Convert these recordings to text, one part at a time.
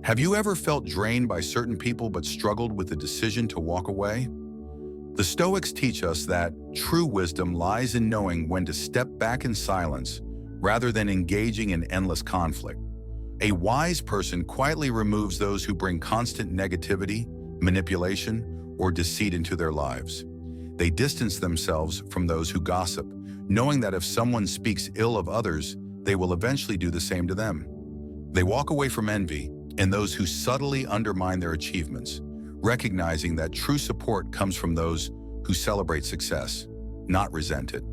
Have you ever felt drained by certain people but struggled with the decision to walk away? The Stoics teach us that true wisdom lies in knowing when to step back in silence rather than engaging in endless conflict. A wise person quietly removes those who bring constant negativity, manipulation, or deceit into their lives. They distance themselves from those who gossip, knowing that if someone speaks ill of others, they will eventually do the same to them. They walk away from envy and those who subtly undermine their achievements, recognizing that true support comes from those who celebrate success, not resent it.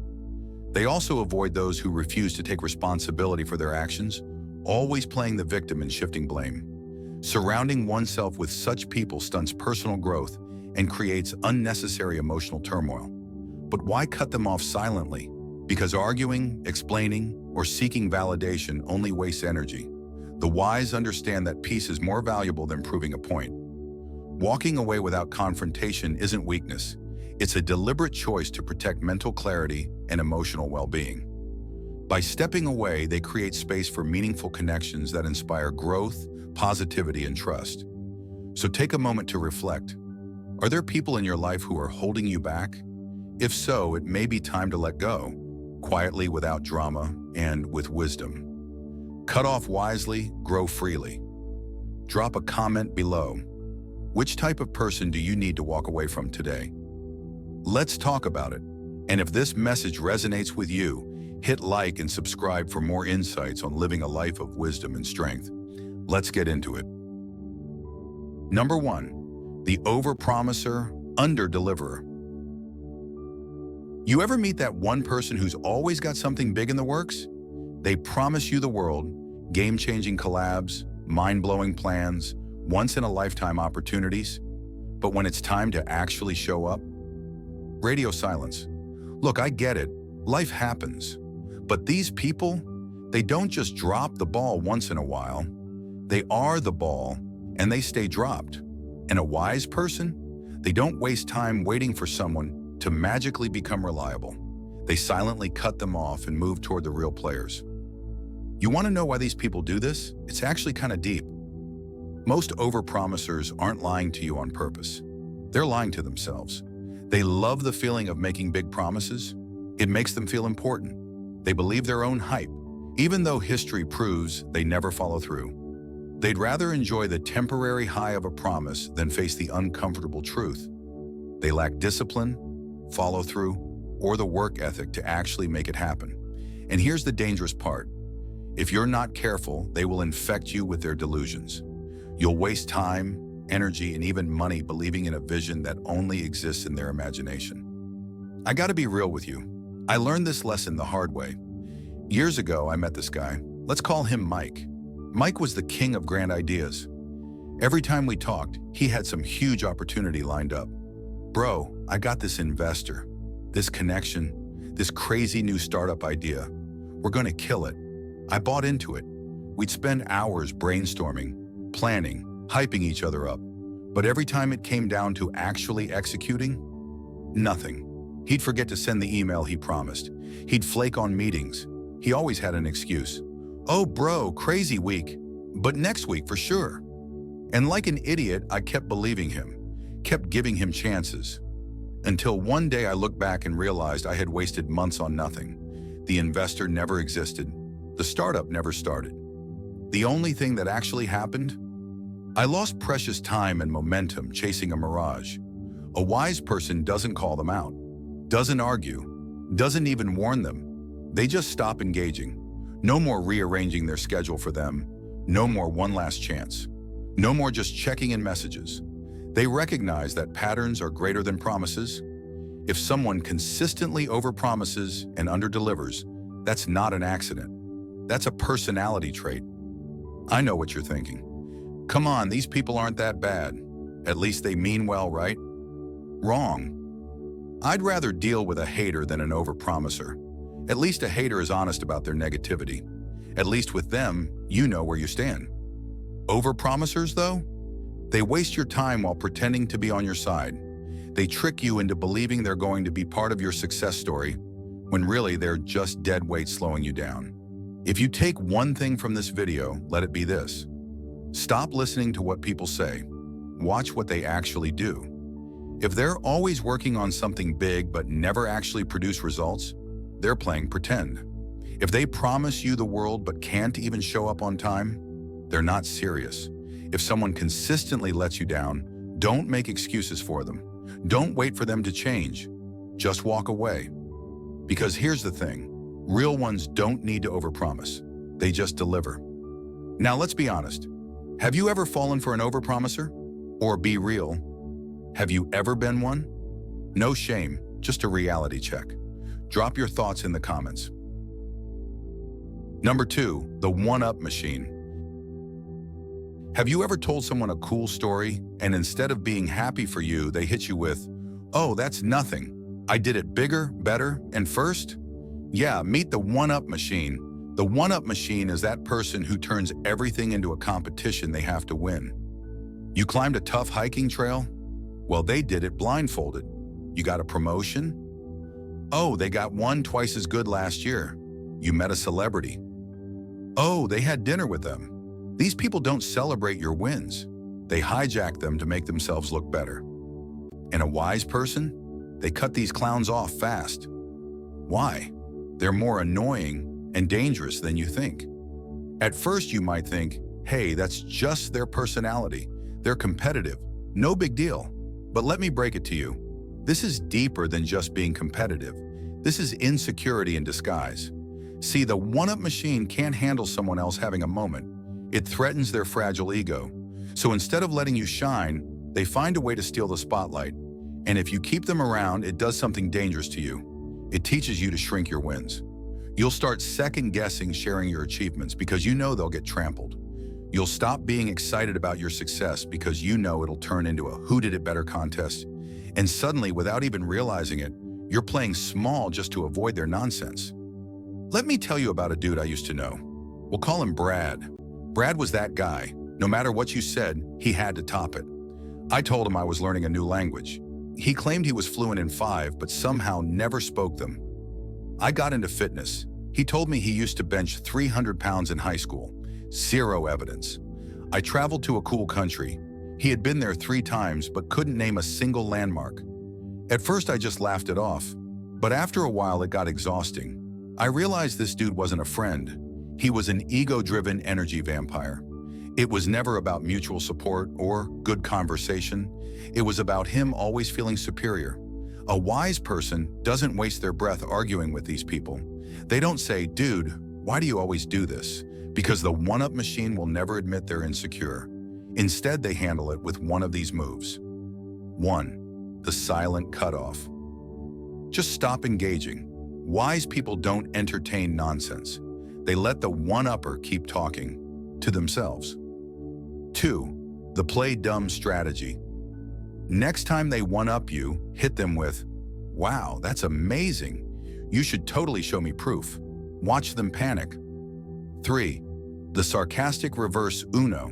They also avoid those who refuse to take responsibility for their actions, always playing the victim and shifting blame. Surrounding oneself with such people stunts personal growth and creates unnecessary emotional turmoil. But why cut them off silently? Because arguing, explaining, or seeking validation only wastes energy. The wise understand that peace is more valuable than proving a point. Walking away without confrontation isn't weakness. It's a deliberate choice to protect mental clarity and emotional well-being. By stepping away, they create space for meaningful connections that inspire growth, positivity, and trust. So take a moment to reflect. Are there people in your life who are holding you back? If so, it may be time to let go, quietly, without drama, and with wisdom. Cut off wisely, grow freely. Drop a comment below. Which type of person do you need to walk away from today? Let's talk about it. And if this message resonates with you, hit like and subscribe for more insights on living a life of wisdom and strength. Let's get into it. Number 1, the overpromiser, under-deliverer. You ever meet that one person who's always got something big in the works? They promise you the world, game-changing collabs, mind-blowing plans, once-in-a-lifetime opportunities. But when it's time to actually show up, radio silence. Look, I get it. Life happens. But these people, they don't just drop the ball once in a while. They are the ball, and they stay dropped. And a wise person, they don't waste time waiting for someone to magically become reliable. They silently cut them off and move toward the real players. You want to know why these people do this? It's actually kind of deep. Most overpromisers aren't lying to you on purpose. They're lying to themselves. They love the feeling of making big promises. It makes them feel important. They believe their own hype, even though history proves they never follow through. They'd rather enjoy the temporary high of a promise than face the uncomfortable truth. They lack discipline, follow-through, or the work ethic to actually make it happen. And here's the dangerous part. If you're not careful, they will infect you with their delusions. You'll waste time, energy, and even money believing in a vision that only exists in their imagination. I gotta be real with you. I learned this lesson the hard way. Years ago, I met this guy. Let's call him Mike. Mike was the king of grand ideas. Every time we talked, he had some huge opportunity lined up. Bro, I got this investor, this connection, this crazy new startup idea. We're gonna kill it. I bought into it. We'd spend hours brainstorming, planning, hyping each other up. But every time it came down to actually executing, nothing. He'd forget to send the email he promised. He'd flake on meetings. He always had an excuse. Oh, bro, crazy week, but next week for sure. And like an idiot, I kept believing him, kept giving him chances. Until one day I looked back and realized I had wasted months on nothing. The investor never existed. The startup never started. The only thing that actually happened? I lost precious time and momentum chasing a mirage. A wise person doesn't call them out, doesn't argue, doesn't even warn them. They just stop engaging. No more rearranging their schedule for them. No more one last chance. No more just checking in messages. They recognize that patterns are greater than promises. If someone consistently overpromises and underdelivers, that's not an accident. That's a personality trait. I know what you're thinking. Come on, these people aren't that bad. At least they mean well, right? Wrong. I'd rather deal with a hater than an overpromiser. At least a hater is honest about their negativity. At least with them, you know where you stand. Overpromisers, though? They waste your time while pretending to be on your side. They trick you into believing they're going to be part of your success story, when really they're just dead weight slowing you down. If you take one thing from this video, let it be this. Stop listening to what people say. Watch what they actually do. If they're always working on something big but never actually produce results, they're playing pretend. If they promise you the world but can't even show up on time, they're not serious. If someone consistently lets you down, don't make excuses for them. Don't wait for them to change. Just walk away. Because here's the thing, real ones don't need to overpromise. They just deliver. Now let's be honest. Have you ever fallen for an overpromiser? Or be real, have you ever been one? No shame, just a reality check. Drop your thoughts in the comments. Number 2, the one-up machine. Have you ever told someone a cool story and instead of being happy for you, they hit you with, "Oh, that's nothing. I did it bigger, better, and first?" Yeah, meet the one-up machine. The one-up machine is that person who turns everything into a competition they have to win. You climbed a tough hiking trail? Well, they did it blindfolded. You got a promotion? Oh, they got one twice as good last year. You met a celebrity. Oh, they had dinner with them. These people don't celebrate your wins. They hijack them to make themselves look better. And a wise person? They cut these clowns off fast. Why? They're more annoying and dangerous than you think. At first, you might think, hey, that's just their personality. They're competitive. No big deal. But let me break it to you. This is deeper than just being competitive. This is insecurity in disguise. See, the one-up machine can't handle someone else having a moment. It threatens their fragile ego. So instead of letting you shine, they find a way to steal the spotlight. And if you keep them around, it does something dangerous to you. It teaches you to shrink your wins. You'll start second-guessing sharing your achievements because you know they'll get trampled. You'll stop being excited about your success because you know it'll turn into a who did it better contest. And suddenly, without even realizing it, you're playing small just to avoid their nonsense. Let me tell you about a dude I used to know. We'll call him Brad. Brad was that guy. No matter what you said, he had to top it. I told him I was learning a new language. He claimed he was fluent in 5, but somehow never spoke them. I got into fitness. He told me he used to bench 300 pounds in high school. Zero evidence. I traveled to a cool country. He had been there 3 times, but couldn't name a single landmark. At first, I just laughed it off. But after a while, it got exhausting. I realized this dude wasn't a friend. He was an ego-driven energy vampire. It was never about mutual support or good conversation. It was about him always feeling superior. A wise person doesn't waste their breath arguing with these people. They don't say, dude, why do you always do this? Because the one-up machine will never admit they're insecure. Instead, they handle it with one of these moves. 1. The silent cutoff. Just stop engaging. Wise people don't entertain nonsense. They let the one-upper keep talking to themselves. 2. The play dumb strategy. Next time they one-up you, hit them with, wow, that's amazing. You should totally show me proof. Watch them panic. 3. The sarcastic reverse Uno.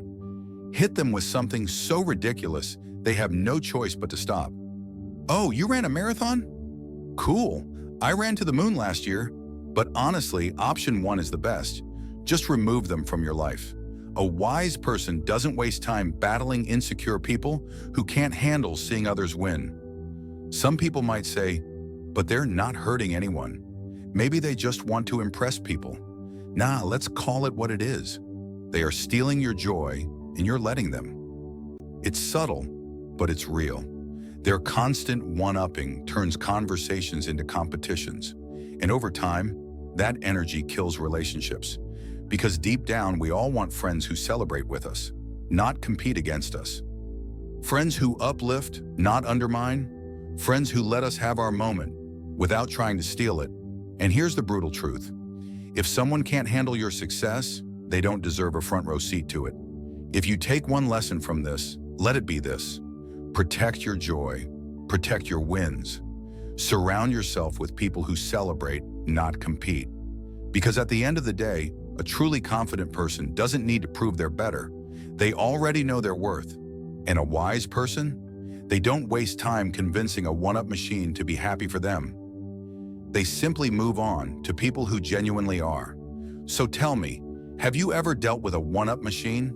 Hit them with something so ridiculous, they have no choice but to stop. Oh, you ran a marathon? Cool. I ran to the moon last year. But honestly, option 1 is the best. Just remove them from your life. A wise person doesn't waste time battling insecure people who can't handle seeing others win. Some people might say, but they're not hurting anyone. Maybe they just want to impress people. Nah, let's call it what it is. They are stealing your joy and you're letting them. It's subtle, but it's real. Their constant one-upping turns conversations into competitions. And over time, that energy kills relationships. Because deep down, we all want friends who celebrate with us, not compete against us. Friends who uplift, not undermine. Friends who let us have our moment without trying to steal it. And here's the brutal truth. If someone can't handle your success, they don't deserve a front row seat to it. If you take one lesson from this, let it be this. Protect your joy. Protect your wins. Surround yourself with people who celebrate, not compete. Because at the end of the day, a truly confident person doesn't need to prove they're better. They already know their worth. And a wise person? They don't waste time convincing a one-up machine to be happy for them. They simply move on to people who genuinely are. So tell me, have you ever dealt with a one-up machine?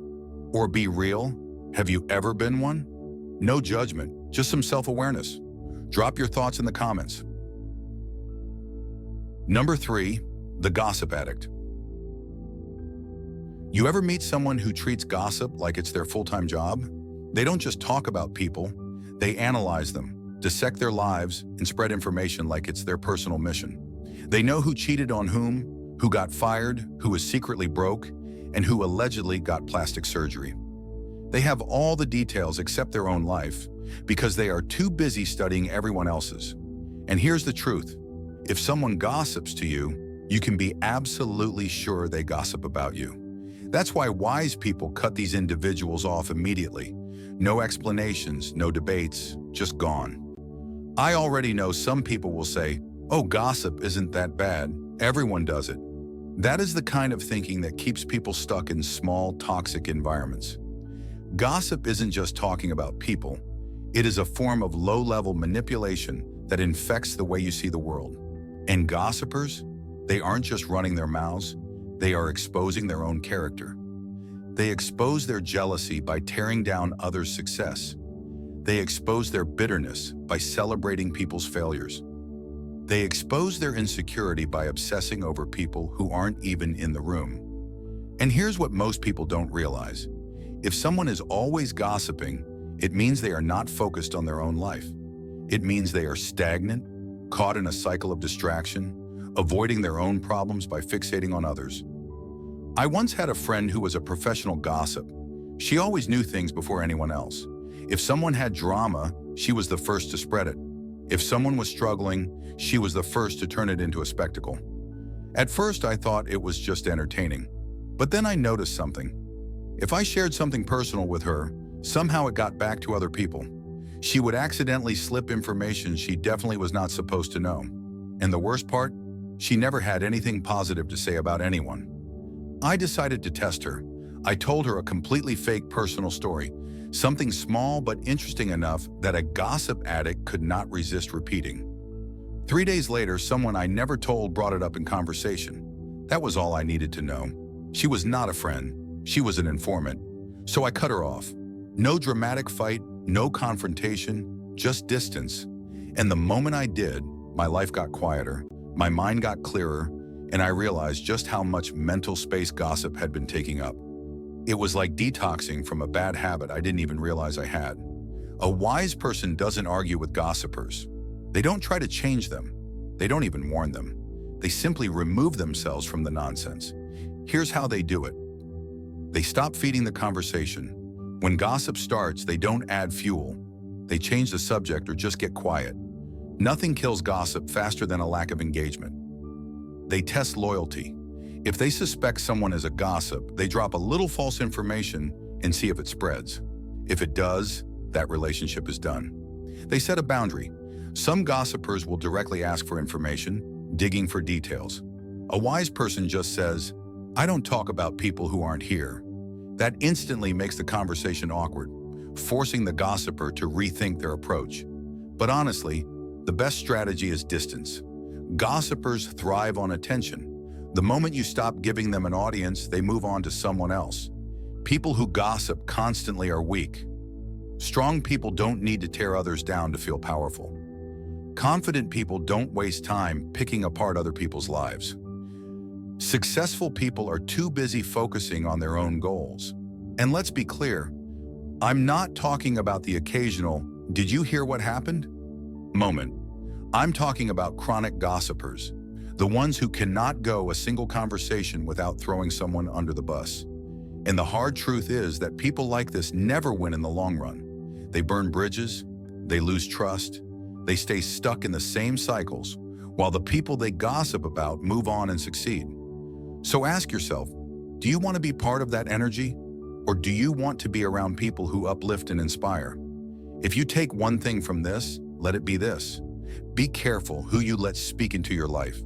Or be real? Have you ever been one? No judgment, just some self-awareness. Drop your thoughts in the comments. Number 3, the gossip addict. You ever meet someone who treats gossip like it's their full-time job? They don't just talk about people, they analyze them, dissect their lives, and spread information like it's their personal mission. They know who cheated on whom, who got fired, who was secretly broke, and who allegedly got plastic surgery. They have all the details except their own life because they are too busy studying everyone else's. And here's the truth. If someone gossips to you, you can be absolutely sure they gossip about you. That's why wise people cut these individuals off immediately. No explanations, no debates, just gone. I already know some people will say, "Oh, gossip isn't that bad. Everyone does it." That is the kind of thinking that keeps people stuck in small, toxic environments. Gossip isn't just talking about people. It is a form of low-level manipulation that infects the way you see the world. And gossipers, they aren't just running their mouths, they are exposing their own character. They expose their jealousy by tearing down others' success. They expose their bitterness by celebrating people's failures. They expose their insecurity by obsessing over people who aren't even in the room. And here's what most people don't realize. If someone is always gossiping, it means they are not focused on their own life. It means they are stagnant, caught in a cycle of distraction, avoiding their own problems by fixating on others. I once had a friend who was a professional gossip. She always knew things before anyone else. If someone had drama, she was the first to spread it. If someone was struggling, she was the first to turn it into a spectacle. At first, I thought it was just entertaining. But then I noticed something. If I shared something personal with her, somehow it got back to other people. She would accidentally slip information she definitely was not supposed to know. And the worst part, she never had anything positive to say about anyone. I decided to test her. I told her a completely fake personal story, something small but interesting enough that a gossip addict could not resist repeating. 3 days later, someone I never told brought it up in conversation. That was all I needed to know. She was not a friend. She was an informant. So I cut her off. No dramatic fight, no confrontation, just distance. And the moment I did, my life got quieter, my mind got clearer, and I realized just how much mental space gossip had been taking up. It was like detoxing from a bad habit I didn't even realize I had. A wise person doesn't argue with gossipers. They don't try to change them. They don't even warn them. They simply remove themselves from the nonsense. Here's how they do it. They stop feeding the conversation. When gossip starts, they don't add fuel. They change the subject or just get quiet. Nothing kills gossip faster than a lack of engagement. They test loyalty. If they suspect someone is a gossip, they drop a little false information and see if it spreads. If it does, that relationship is done. They set a boundary. Some gossipers will directly ask for information, digging for details. A wise person just says, "I don't talk about people who aren't here." That instantly makes the conversation awkward, forcing the gossiper to rethink their approach. But honestly, the best strategy is distance. Gossipers thrive on attention. The moment you stop giving them an audience, they move on to someone else. People who gossip constantly are weak. Strong people don't need to tear others down to feel powerful. Confident people don't waste time picking apart other people's lives. Successful people are too busy focusing on their own goals. And let's be clear, I'm not talking about the occasional, "Did you hear what happened?" moment. I'm talking about chronic gossipers, the ones who cannot go a single conversation without throwing someone under the bus. And the hard truth is that people like this never win in the long run. They burn bridges, they lose trust, they stay stuck in the same cycles, while the people they gossip about move on and succeed. So ask yourself, do you want to be part of that energy? Or do you want to be around people who uplift and inspire? If you take one thing from this, let it be this. Be careful who you let speak into your life.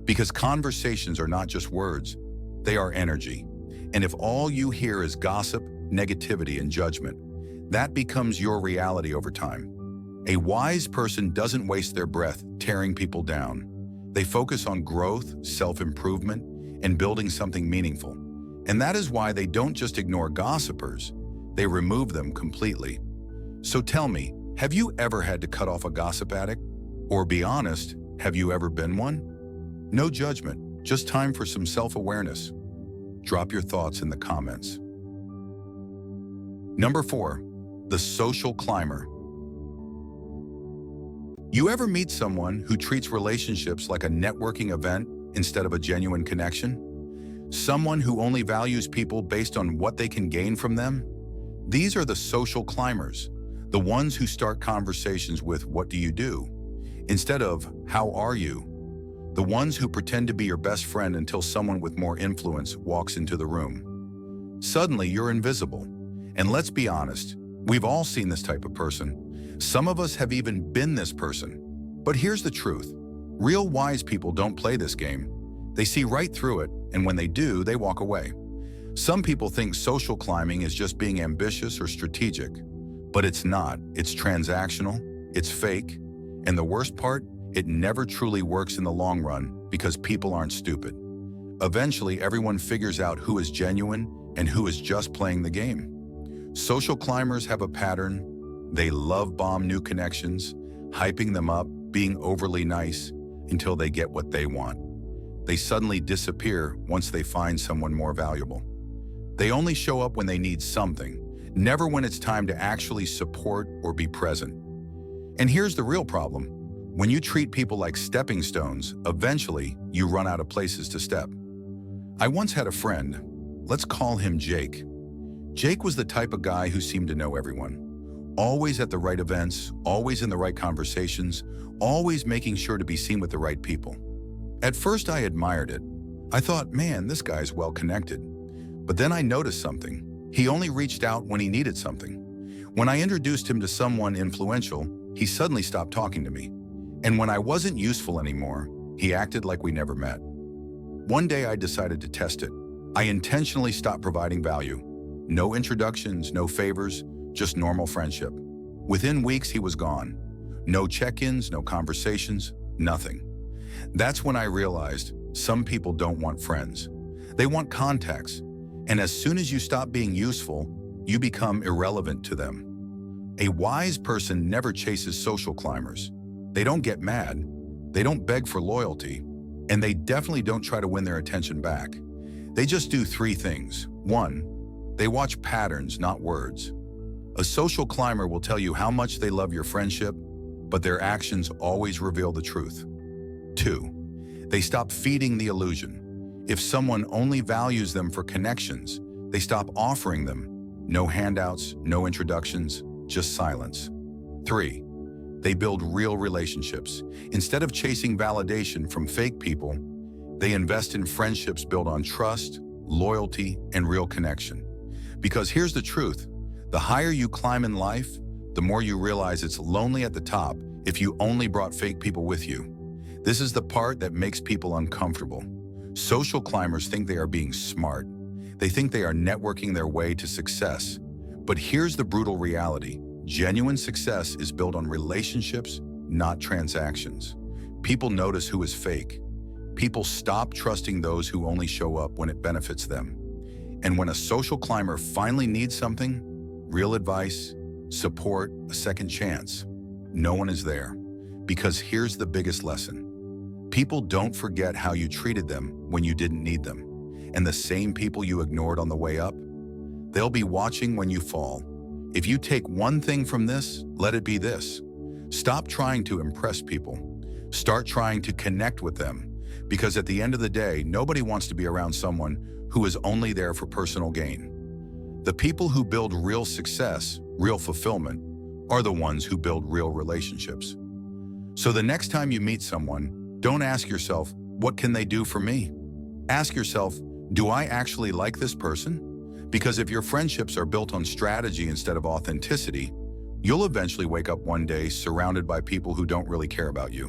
Because conversations are not just words, they are energy. And if all you hear is gossip, negativity, and judgment, that becomes your reality over time. A wise person doesn't waste their breath tearing people down. They focus on growth, self-improvement, and building something meaningful. And that is why they don't just ignore gossipers, they remove them completely. So tell me, have you ever had to cut off a gossip addict? Or be honest, have you ever been one? No judgment, just time for some self-awareness. Drop your thoughts in the comments. Number 4, the social climber. You ever meet someone who treats relationships like a networking event instead of a genuine connection? Someone who only values people based on what they can gain from them? These are the social climbers, the ones who start conversations with "what do you do?" instead of "how are you?" The ones who pretend to be your best friend until someone with more influence walks into the room. Suddenly, you're invisible. And let's be honest, we've all seen this type of person. Some of us have even been this person. But here's the truth. Real wise people don't play this game. They see right through it, and when they do, they walk away. Some people think social climbing is just being ambitious or strategic. But it's not. It's transactional, it's fake, and the worst part, it never truly works in the long run because people aren't stupid. Eventually, everyone figures out who is genuine and who is just playing the game. Social climbers have a pattern. They love bomb new connections, hyping them up, being overly nice until they get what they want. They suddenly disappear once they find someone more valuable. They only show up when they need something, never when it's time to actually support or be present. And here's the real problem. When you treat people like stepping stones, eventually you run out of places to step. I once had a friend, let's call him Jake. Jake was the type of guy who seemed to know everyone. Always at the right events, always in the right conversations, always making sure to be seen with the right people. At first I admired it. I thought, man, this guy's well connected. But then I noticed something. He only reached out when he needed something. When I introduced him to someone influential, he suddenly stopped talking to me. And when I wasn't useful anymore, he acted like we never met. One day I decided to test it. I intentionally stopped providing value. No introductions, no favors, just normal friendship. Within weeks, he was gone. No check-ins, no conversations, nothing. That's when I realized some people don't want friends. They want contacts. And as soon as you stop being useful, you become irrelevant to them. A wise person never chases social climbers. They don't get mad. They don't beg for loyalty. And they definitely don't try to win their attention back. They just do 3 things. 1, they watch patterns, not words. A social climber will tell you how much they love your friendship, but their actions always reveal the truth. 2, they stop feeding the illusion. If someone only values them for connections, they stop offering them. No handouts, no introductions, just silence. 3, they build real relationships. Instead of chasing validation from fake people, they invest in friendships built on trust, loyalty, and real connection. Because here's the truth. The higher you climb in life, the more you realize it's lonely at the top if you only brought fake people with you. This is the part that makes people uncomfortable. Social climbers think they are being smart. They think they are networking their way to success. But here's the brutal reality. Genuine success is built on relationships, not transactions. People notice who is fake. People stop trusting those who only show up when it benefits them. And when a social climber finally needs something, real advice, support, a second chance, no one is there. Because here's the biggest lesson. People don't forget how you treated them when you didn't need them. And the same people you ignored on the way up, they'll be watching when you fall. If you take one thing from this, let it be this. Stop trying to impress people. Start trying to connect with them. Because at the end of the day, nobody wants to be around someone who is only there for personal gain. The people who build real success, real fulfillment, are the ones who build real relationships. So the next time you meet someone, don't ask yourself, what can they do for me? Ask yourself, do I actually like this person? Because if your friendships are built on strategy instead of authenticity, you'll eventually wake up one day surrounded by people who don't really care about you.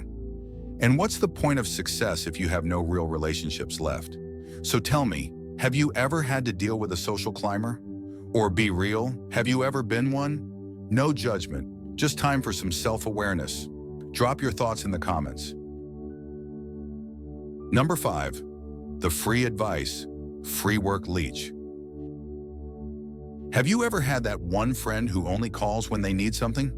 And what's the point of success if you have no real relationships left? So tell me, have you ever had to deal with a social climber? Or be real, have you ever been one? No judgment, just time for some self-awareness. Drop your thoughts in the comments. Number 5, the free advice, free work leech. Have you ever had that one friend who only calls when they need something?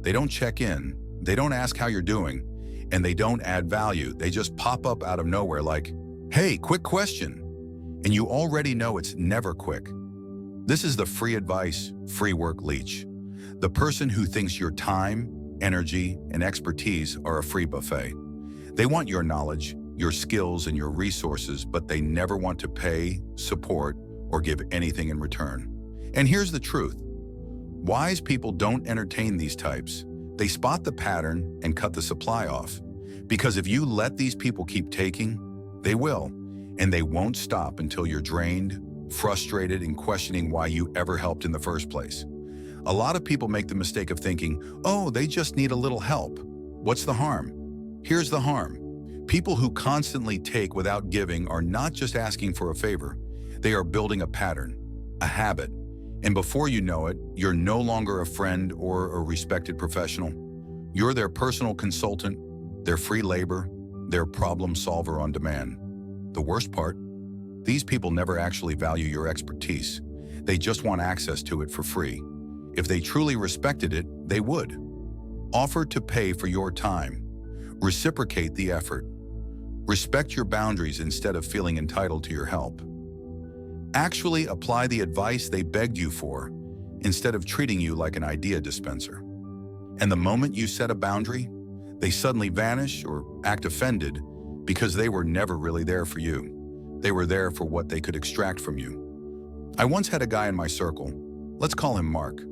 They don't check in, they don't ask how you're doing, and they don't add value. They just pop up out of nowhere like, "Hey, quick question." And you already know it's never quick. This is the free advice, free work leech. The person who thinks your time, energy, and expertise are a free buffet. They want your knowledge, your skills, and your resources, but they never want to pay, support, or give anything in return. And here's the truth. Wise people don't entertain these types. They spot the pattern and cut the supply off. Because if you let these people keep taking, they will, and they won't stop until you're drained, frustrated, and questioning why you ever helped in the first place. A lot of people make the mistake of thinking, oh, they just need a little help. What's the harm? Here's the harm. People who constantly take without giving are not just asking for a favor. They are building a pattern, a habit. And before you know it, you're no longer a friend or a respected professional. You're their personal consultant, their free labor, their problem solver on demand. The worst part, these people never actually value your expertise. They just want access to it for free. If they truly respected it, they would. Offer to pay for your time. Reciprocate the effort. Respect your boundaries instead of feeling entitled to your help. Actually apply the advice they begged you for instead of treating you like an idea dispenser. And the moment you set a boundary, they suddenly vanish or act offended because they were never really there for you. They were there for what they could extract from you. I once had a guy in my circle. Let's call him Mark.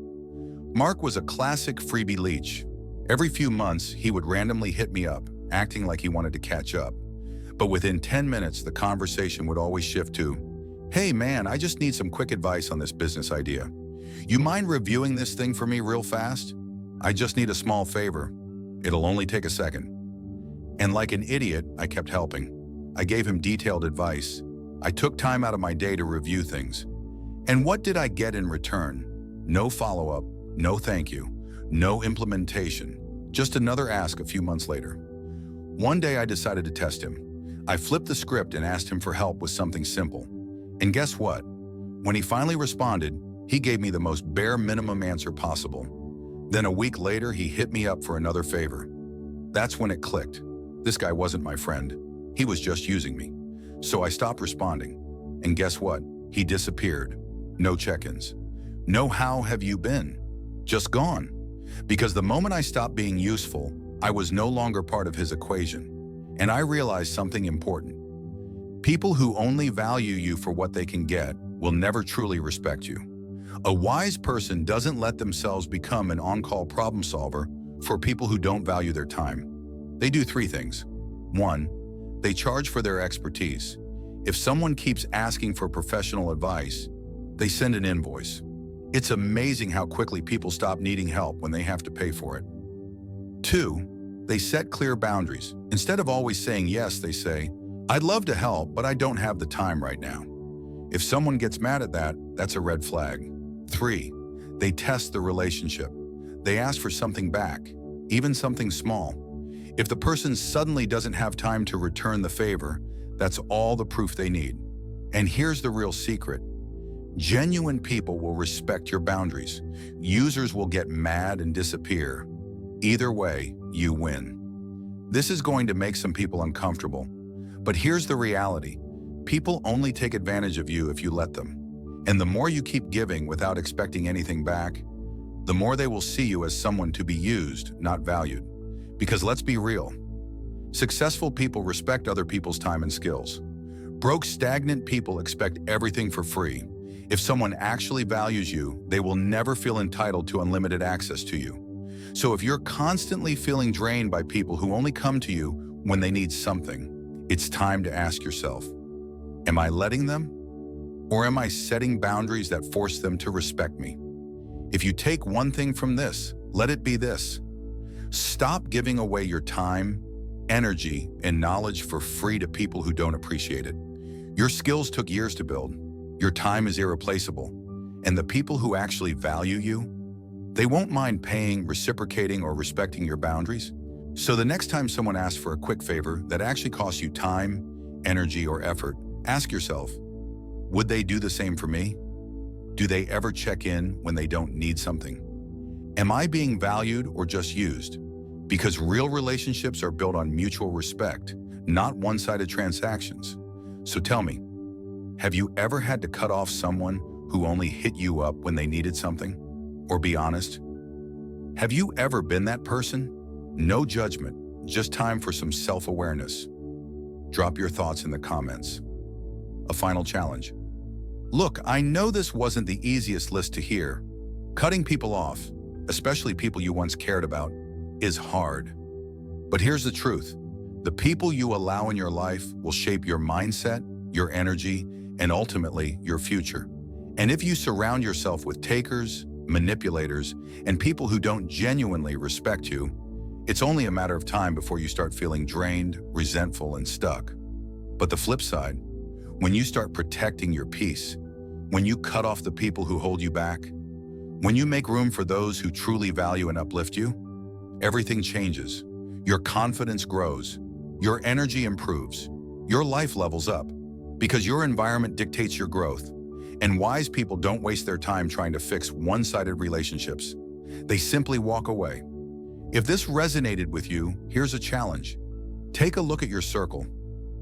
Mark was a classic freebie leech. Every few months, he would randomly hit me up, acting like he wanted to catch up. But within 10 minutes, the conversation would always shift to, "Hey man, I just need some quick advice on this business idea. You mind reviewing this thing for me real fast? I just need a small favor. It'll only take a second." And like an idiot, I kept helping. I gave him detailed advice. I took time out of my day to review things. And what did I get in return? No follow-up, no thank you, no implementation, just another ask a few months later. One day I decided to test him. I flipped the script and asked him for help with something simple. And guess what? When he finally responded, he gave me the most bare minimum answer possible. Then a week later, he hit me up for another favor. That's when it clicked. This guy wasn't my friend. He was just using me. So I stopped responding. And guess what? He disappeared. No check-ins. No how have you been? Just gone. Because the moment I stopped being useful, I was no longer part of his equation. And I realized something important. People who only value you for what they can get will never truly respect you. A wise person doesn't let themselves become an on-call problem solver for people who don't value their time. They do three things. One, they charge for their expertise. If someone keeps asking for professional advice, they send an invoice. It's amazing how quickly people stop needing help when they have to pay for it. Two, they set clear boundaries. Instead of always saying yes, they say, "I'd love to help, but I don't have the time right now." If someone gets mad at that, that's a red flag. Three, they test the relationship. They ask for something back, even something small. If the person suddenly doesn't have time to return the favor, that's all the proof they need. And here's the real secret. Genuine people will respect your boundaries. Users will get mad and disappear. Either way, you win. This is going to make some people uncomfortable. But here's the reality. People only take advantage of you if you let them. And the more you keep giving without expecting anything back, the more they will see you as someone to be used, not valued. Because let's be real. Successful people respect other people's time and skills. Broke, stagnant people expect everything for free. If someone actually values you, they will never feel entitled to unlimited access to you. So if you're constantly feeling drained by people who only come to you when they need something, it's time to ask yourself, am I letting them? Or am I setting boundaries that force them to respect me? If you take one thing from this, let it be this. Stop giving away your time, energy, and knowledge for free to people who don't appreciate it. Your skills took years to build. Your time is irreplaceable. And the people who actually value you, they won't mind paying, reciprocating, or respecting your boundaries. So the next time someone asks for a quick favor that actually costs you time, energy, or effort, ask yourself, Would they do the same for me? Do they ever check in when they don't need something? Am I being valued or just used? Because real relationships are built on mutual respect, not one-sided transactions. So tell me, have you ever had to cut off someone who only hit you up when they needed something? Or be honest? Have you ever been that person? No judgment, just time for some self-awareness. Drop your thoughts in the comments. A final challenge. Look, I know this wasn't the easiest list to hear. Cutting people off, especially people you once cared about, is hard. But here's the truth. The people you allow in your life will shape your mindset, your energy, and ultimately your future. And if you surround yourself with takers, manipulators, and people who don't genuinely respect you, it's only a matter of time before you start feeling drained, resentful, and stuck. But the flip side, when you start protecting your peace, when you cut off the people who hold you back, when you make room for those who truly value and uplift you, everything changes. Your confidence grows, your energy improves, your life levels up, because your environment dictates your growth. And wise people don't waste their time trying to fix one-sided relationships. They simply walk away. If this resonated with you, here's a challenge. Take a look at your circle.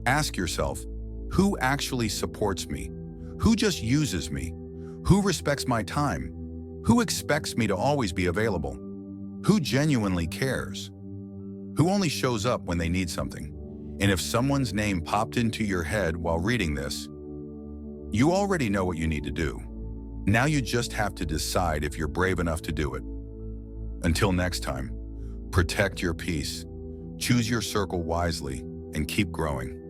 Ask yourself, who actually supports me? Who just uses me? Who respects my time? Who expects me to always be available? Who genuinely cares? Who only shows up when they need something? And if someone's name popped into your head while reading this, you already know what you need to do. Now you just have to decide if you're brave enough to do it. Until next time, protect your peace, choose your circle wisely, and keep growing.